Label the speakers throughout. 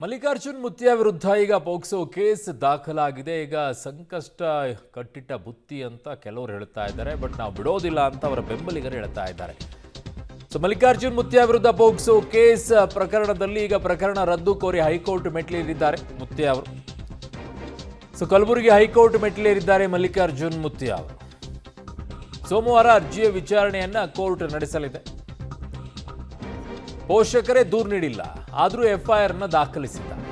Speaker 1: ಮಲ್ಲಿಕಾರ್ಜುನ್ ಮುತ್ಯಾ ವಿರುದ್ಧ ಈಗ POCSO case ದಾಖಲಾಗಿದೆ. ಈಗ ಸಂಕಷ್ಟ ಕಟ್ಟಿಟ್ಟ ಬುತ್ತಿ ಅಂತ ಕೆಲವರು ಹೇಳ್ತಾ ಇದ್ದಾರೆ, ಬಟ್ ನಾವು ಬಿಡೋದಿಲ್ಲ ಅಂತ ಅವರ ಬೆಂಬಲಿಗರು ಹೇಳ್ತಾ ಇದ್ದಾರೆ. ಸೊ ಮಲ್ಲಿಕಾರ್ಜುನ್ ಮುತ್ಯಾ ವಿರುದ್ಧ ಪೋಕ್ಸೋ ಕೇಸ್ ಪ್ರಕರಣದಲ್ಲಿ ಈಗ ಪ್ರಕರಣ ರದ್ದು ಕೋರಿ ಹೈಕೋರ್ಟ್ ಮೆಟ್ಟಿಲೇರಿದ್ದಾರೆ ಮುತ್ಯಾ ಅವರು. ಸೊ ಕಲಬುರಗಿ ಹೈಕೋರ್ಟ್ ಮೆಟ್ಟಿಲೇರಿದ್ದಾರೆ ಮಲ್ಲಿಕಾರ್ಜುನ್ ಮುತ್ಯಾ ಅವರು. ಸೋಮವಾರ ಅರ್ಜಿಯ ವಿಚಾರಣೆಯನ್ನ ಕೋರ್ಟ್ ನಡೆಸಲಿದೆ. ಪೋಷಕರೇ ದೂರು ನೀಡಿಲ್ಲ, ಆದರೂ ಎಫ್ಐಆರ್ನ ದಾಖಲಿಸಿದ್ದಾರೆ.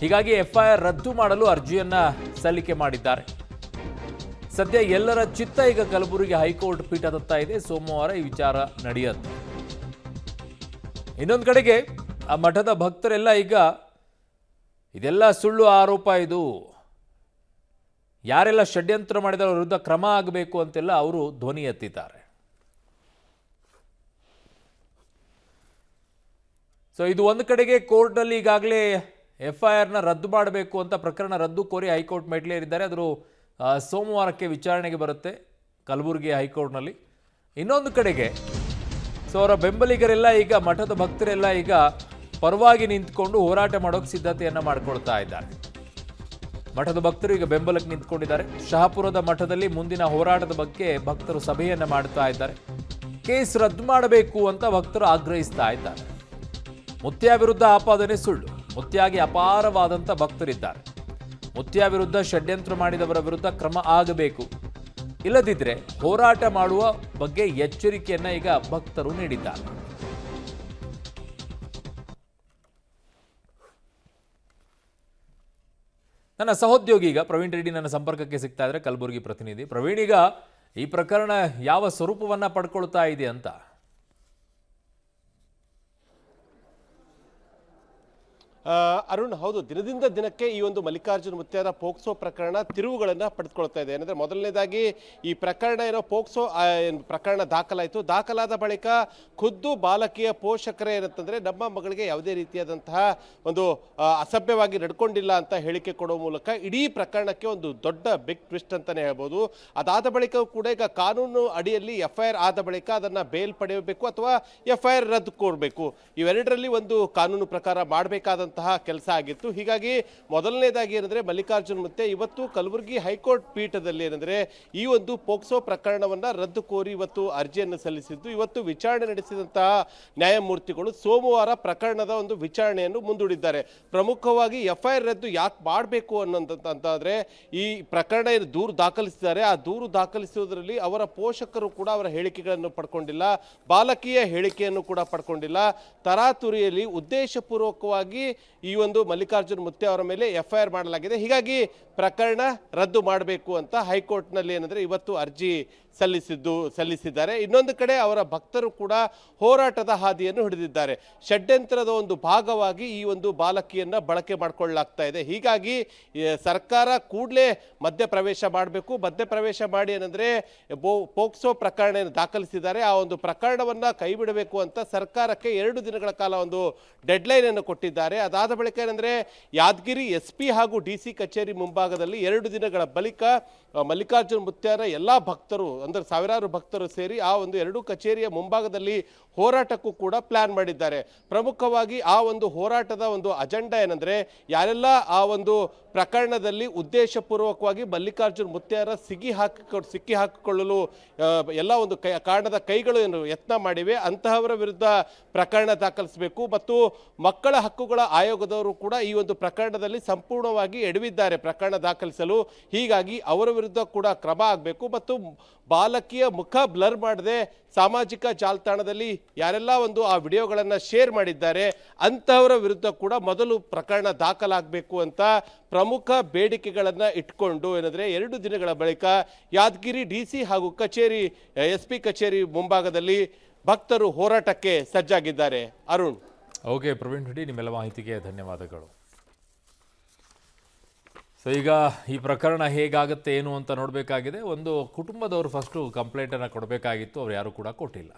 Speaker 1: ಹೀಗಾಗಿ ಎಫ್ಐಆರ್ ರದ್ದು ಮಾಡಲು ಅರ್ಜಿಯನ್ನ ಸಲ್ಲಿಕೆ ಮಾಡಿದ್ದಾರೆ. ಸದ್ಯ ಎಲ್ಲರ ಚಿತ್ತ ಈಗ ಕಲಬುರಗಿ ಹೈಕೋರ್ಟ್ ಪೀಠದತ್ತ ಇದೆ. ಸೋಮವಾರ ಈ ವಿಚಾರ ನಡೆಯುತ್ತೆ. ಇನ್ನೊಂದು ಕಡೆಗೆ ಆ ಮಠದ ಭಕ್ತರೆಲ್ಲ ಈಗ ಇದೆಲ್ಲ ಸುಳ್ಳು ಆರೋಪ, ಇದು ಯಾರೆಲ್ಲ ಷಡ್ಯಂತ್ರ ಮಾಡಿದವರ ವಿರುದ್ಧ ಕ್ರಮ ಆಗಬೇಕು ಅಂತೆಲ್ಲ ಅವರು ಧ್ವನಿ ಎತ್ತಿದ್ದಾರೆ. ಸೊ ಇದು ಒಂದು ಕಡೆಗೆ ಕೋರ್ಟ್ನಲ್ಲಿ ಈಗಾಗಲೇ ಎಫ್ಐಆರ್ನ ರದ್ದು ಮಾಡಬೇಕು ಅಂತ ಪ್ರಕರಣ ರದ್ದು ಕೋರಿ ಹೈಕೋರ್ಟ್ ಮೆಟ್ಟಿಲೇರಿದ್ದಾರೆ. ಅದು ಸೋಮವಾರಕ್ಕೆ ವಿಚಾರಣೆಗೆ ಬರುತ್ತೆ ಕಲಬುರಗಿ ಹೈಕೋರ್ಟ್ನಲ್ಲಿ. ಇನ್ನೊಂದು ಕಡೆಗೆ ಸೊ ಅವರ ಬೆಂಬಲಿಗರೆಲ್ಲ ಈಗ ಮಠದ ಭಕ್ತರೆಲ್ಲ ಈಗ ಪರವಾಗಿ ನಿಂತ್ಕೊಂಡು ಹೋರಾಟ ಮಾಡೋಕೆ ಸಿದ್ಧತೆಯನ್ನು ಮಾಡಿಕೊಳ್ತಾ ಇದ್ದಾರೆ. ಮಠದ ಭಕ್ತರು ಈಗ ಬೆಂಬಲಕ್ಕೆ ನಿಂತ್ಕೊಂಡಿದ್ದಾರೆ. ಶಹಾಪುರದ ಮಠದಲ್ಲಿ ಮುಂದಿನ ಹೋರಾಟದ ಬಗ್ಗೆ ಭಕ್ತರು ಸಭೆಯನ್ನು ಮಾಡ್ತಾ ಇದ್ದಾರೆ. ಕೇಸ್ ರದ್ದು ಮಾಡಬೇಕು ಅಂತ ಭಕ್ತರು ಆಗ್ರಹಿಸ್ತಾ ಇದ್ದಾರೆ. ಮುತ್ಯಾ ವಿರುದ್ಧ ಆಪಾದನೆ ಸುಳ್ಳು, ಮುತ್ಯಾಗೆ ಅಪಾರವಾದಂಥ ಭಕ್ತರಿದ್ದಾರೆ. ಮುತ್ಯಾ ವಿರುದ್ಧ ಷಡ್ಯಂತ್ರ ಮಾಡಿದವರ ವಿರುದ್ಧ ಕ್ರಮ ಆಗಬೇಕು, ಇಲ್ಲದಿದ್ದರೆ ಹೋರಾಟ ಮಾಡುವ ಬಗ್ಗೆ ಎಚ್ಚರಿಕೆಯನ್ನ ಈಗ ಭಕ್ತರು ನೀಡಿದ್ದಾರೆ. ನನ್ನ ಸಹೋದ್ಯೋಗಿ ಈಗ ಪ್ರವೀಣ್ ರೆಡ್ಡಿ ನನ್ನ ಸಂಪರ್ಕಕ್ಕೆ ಸಿಗ್ತಾ ಇದ್ದಾರೆ, ಕಲಬುರಗಿ ಪ್ರತಿನಿಧಿ. ಪ್ರವೀಣ್, ಈಗ ಈ ಪ್ರಕರಣ ಯಾವ ಸ್ವರೂಪವನ್ನ ಪಡ್ಕೊಳ್ತಾ ಇದೆ ಅಂತ?
Speaker 2: ಅರುಣ್, ಹೌದು, ದಿನದಿಂದ ದಿನಕ್ಕೆ ಈ ಒಂದು ಮಲ್ಲಿಕಾರ್ಜುನ್ ಮುತ್ಯಾರ ಪೋಕ್ಸೋ ಪ್ರಕರಣ ತಿರುವುಗಳನ್ನು ಪಡೆದುಕೊಳ್ತಾ ಇದೆ. ಏನಂದ್ರೆ ಮೊದಲನೇದಾಗಿ ಈ ಪ್ರಕರಣ ಪೋಕ್ಸೋ ಪ್ರಕರಣ ದಾಖಲಾದ ಬಳಿಕ ಖುದ್ದು ಬಾಲಕಿಯ ಪೋಷಕರೇ ಏನಂತಂದ್ರೆ ನಮ್ಮ ಮಗಳಿಗೆ ಯಾವುದೇ ರೀತಿಯಾದಂತಹ ಒಂದು ಅಸಭ್ಯವಾಗಿ ನಡ್ಕೊಂಡಿಲ್ಲ ಅಂತ ಹೇಳಿಕೆ ಕೊಡುವ ಮೂಲಕ ಇಡೀ ಪ್ರಕರಣಕ್ಕೆ ಒಂದು ದೊಡ್ಡ ಬಿಗ್ ಟ್ವಿಸ್ಟ್ ಅಂತಾನೆ ಹೇಳ್ಬೋದು. ಅದಾದ ಬಳಿಕ ಕೂಡ ಈಗ ಕಾನೂನು ಅಡಿಯಲ್ಲಿ ಎಫ್ಐಆರ್ ಆದ ಬಳಿಕ ಅದನ್ನ ಬೇಲ್ ಪಡೆಯಬೇಕು ಅಥವಾ ಎಫ್ಐಆರ್ ರದ್ದು ಕೊಡಬೇಕು, ಇವೆರಡರಲ್ಲಿ ಒಂದು ಕಾನೂನು ಪ್ರಕಾರ ಮಾಡಬೇಕಾದಂತಹ ಕೆಲಸ ಆಗಿತ್ತು. ಹೀಗಾಗಿ ಮೊದಲನೇದಾಗಿ ಏನಂದ್ರೆ ಮಲ್ಲಿಕಾರ್ಜುನ್ ಮುತ್ಯಾ ಇವತ್ತು ಕಲಬುರಗಿ ಹೈಕೋರ್ಟ್ ಪೀಠದಲ್ಲಿ ಏನಂದ್ರೆ ಈ ಒಂದು ಪೋಕ್ಸೋ ಪ್ರಕರಣವನ್ನ ರದ್ದು ಕೋರಿ ಇವತ್ತು ಅರ್ಜಿಯನ್ನು ಸಲ್ಲಿಸಿದ್ದು. ಇವತ್ತು ವಿಚಾರಣೆ ನಡೆಸಿದಂತಹ ನ್ಯಾಯಮೂರ್ತಿಗಳು ಸೋಮವಾರ ಪ್ರಕರಣದ ಒಂದು ವಿಚಾರಣೆಯನ್ನು ಮುಂದೂಡಿದ್ದಾರೆ. ಪ್ರಮುಖವಾಗಿ ಎಫ್ಐಆರ್ ರದ್ದು ಯಾಕೆ ಮಾಡಬೇಕು ಅನ್ನೋಂತಾದ್ರೆ ಈ ಪ್ರಕರಣ ಏನು ದೂರು ದಾಖಲಿಸಿದ್ದಾರೆ, ಆ ದೂರು ದಾಖಲಿಸುವುದರಲ್ಲಿ ಅವರ ಪೋಷಕರು ಕೂಡ ಅವರ ಹೇಳಿಕೆಗಳನ್ನು ಪಡ್ಕೊಂಡಿಲ್ಲ, ಬಾಲಕಿಯ ಹೇಳಿಕೆಯನ್ನು ಕೂಡ ಪಡ್ಕೊಂಡಿಲ್ಲ. ತರಾತುರಿಯಲ್ಲಿ ಉದ್ದೇಶಪೂರ್ವಕವಾಗಿ ಈ ಒಂದು ಮಲ್ಲಿಕಾರ್ಜುನ್ ಮುತ್ಯಾ ಅವರ ಮೇಲೆ ಎಫ್ಐಆರ್ ಮಾಡಲಾಗಿದೆ. ಹೀಗಾಗಿ ಪ್ರಕರಣ ರದ್ದು ಮಾಡಬೇಕು ಅಂತ ಹೈಕೋರ್ಟ್ನಲ್ಲಿ ಏನಂದ್ರೆ ಇವತ್ತು ಅರ್ಜಿ ಸಲ್ಲಿಸಿದ್ದಾರೆ. ಇನ್ನೊಂದು ಕಡೆ ಅವರ ಭಕ್ತರು ಕೂಡ ಹೋರಾಟದ ಹಾದಿಯನ್ನು ಹಿಡಿದಿದ್ದಾರೆ. ಷಡ್ಯಂತ್ರದ ಒಂದು ಭಾಗವಾಗಿ ಈ ಒಂದು ಬಾಲಕಿಯನ್ನ ಬಳಕೆ ಮಾಡಿಕೊಳ್ಳಲಾಗ್ತಾ ಇದೆ. ಹೀಗಾಗಿ ಸರ್ಕಾರ ಕೂಡಲೇ ಮಧ್ಯಪ್ರವೇಶ ಮಾಡಬೇಕು. ಮಧ್ಯಪ್ರವೇಶ ಮಾಡಿ ಏನಂದ್ರೆ ಪೋಕ್ಸೋ ಪ್ರಕರಣ ದಾಖಲಿಸಿದ್ದಾರೆ, ಆ ಒಂದು ಪ್ರಕರಣವನ್ನ ಕೈ ಬಿಡಬೇಕು ಅಂತ ಸರ್ಕಾರಕ್ಕೆ 2 ದಿನಗಳ ಕಾಲ ಒಂದು ಡೆಡ್ಲೈನ್ ಅನ್ನು ಕೊಟ್ಟಿದ್ದಾರೆ. ಅದಾದ ಬಳಿಕ ಏನಂದ್ರೆ ಯಾದಗಿರಿ SP ಹಾಗೂ DC ಕಚೇರಿ ಮುಂಭಾಗದಲ್ಲಿ 2 ದಿನಗಳ ಬಳಿಕ ಮಲ್ಲಿಕಾರ್ಜುನ್ ಮುತ್ಯಾರ ಎಲ್ಲಾ ಭಕ್ತರು ಅಂದ್ರೆ ಸಾವಿರಾರು ಭಕ್ತರು ಸೇರಿ ಆ ಒಂದು 2 ಕಚೇರಿಯ ಮುಂಭಾಗದಲ್ಲಿ ಹೋರಾಟಕ್ಕೂ ಕೂಡ ಪ್ಲಾನ್ ಮಾಡಿದ್ದಾರೆ. ಪ್ರಮುಖವಾಗಿ ಆ ಒಂದು ಹೋರಾಟದ ಒಂದು ಅಜೆಂಡಾ ಏನಂದ್ರೆ ಯಾರೆಲ್ಲ ಆ ಒಂದು ಪ್ರಕರಣದಲ್ಲಿ ಉದ್ದೇಶಪೂರ್ವಕವಾಗಿ ಮಲ್ಲಿಕಾರ್ಜುನ್ ಮುತ್ಯಾರ ಸಿಕ್ಕಿ ಹಾಕಿಕೊಳ್ಳಲು ಎಲ್ಲ ಒಂದು ಕಾರಣದ ಕೈಗಳು ಏನು ಯತ್ನ ಮಾಡಿವೆ ಅಂತಹವರ ವಿರುದ್ಧ ಪ್ರಕರಣ ದಾಖಲಿಸಬೇಕು. ಮತ್ತು ಮಕ್ಕಳ ಹಕ್ಕುಗಳ ಆಯೋಗದವರು ಕೂಡ ಈ ಒಂದು ಪ್ರಕರಣದಲ್ಲಿ ಸಂಪೂರ್ಣವಾಗಿ ಎಡವಿದ್ದಾರೆ ಪ್ರಕರಣ ದಾಖಲಿಸಲು. ಹೀಗಾಗಿ ಅವರ ವಿರುದ್ಧ ಕೂಡ ಕ್ರಮ ಆಗಬೇಕು. ಮತ್ತು ಬಾಲಕಿಯ ಮುಖ ಬ್ಲರ್ ಮಾಡದೆ ಸಾಮಾಜಿಕ ಜಾಲತಾಣದಲ್ಲಿ ಯಾರೆಲ್ಲ ಒಂದು ಆ ವಿಡಿಯೋಗಳನ್ನು ಶೇರ್ ಮಾಡಿದ್ದಾರೆ ಅಂತಹವರ ವಿರುದ್ಧ ಕೂಡ ಮೊದಲು ಪ್ರಕರಣ ದಾಖಲಾಗಬೇಕು ಅಂತ ಪ್ರಮುಖ ಬೇಡಿಕೆಗಳನ್ನು ಇಟ್ಕೊಂಡು ಏನಂದ್ರೆ 2 ದಿನಗಳ ಬಳಿಕ ಯಾದಗಿರಿ DC ಹಾಗೂ SP ಕಚೇರಿ ಮುಂಭಾಗದಲ್ಲಿ ಭಕ್ತರು ಹೋರಾಟಕ್ಕೆ ಸಜ್ಜಾಗಿದ್ದಾರೆ. ಅರುಣ್.
Speaker 1: ಓಕೆ ಪ್ರವೀಣ್ ರೆಡ್ಡಿ, ನಿಮ್ಮೆಲ್ಲ ಮಾಹಿತಿಗೆ ಧನ್ಯವಾದಗಳು. ಸೊ ಈಗ ಈ ಪ್ರಕರಣ ಹೇಗಾಗುತ್ತೆ ಏನು ಅಂತ ನೋಡಬೇಕಾಗಿದೆ. ಒಂದು ಕುಟುಂಬದವರು ಫಸ್ಟು ಕಂಪ್ಲೇಂಟನ್ನು ಕೊಡಬೇಕಾಗಿತ್ತು, ಅವ್ರು ಯಾರೂ ಕೂಡ ಕೊಟ್ಟಿಲ್ಲ.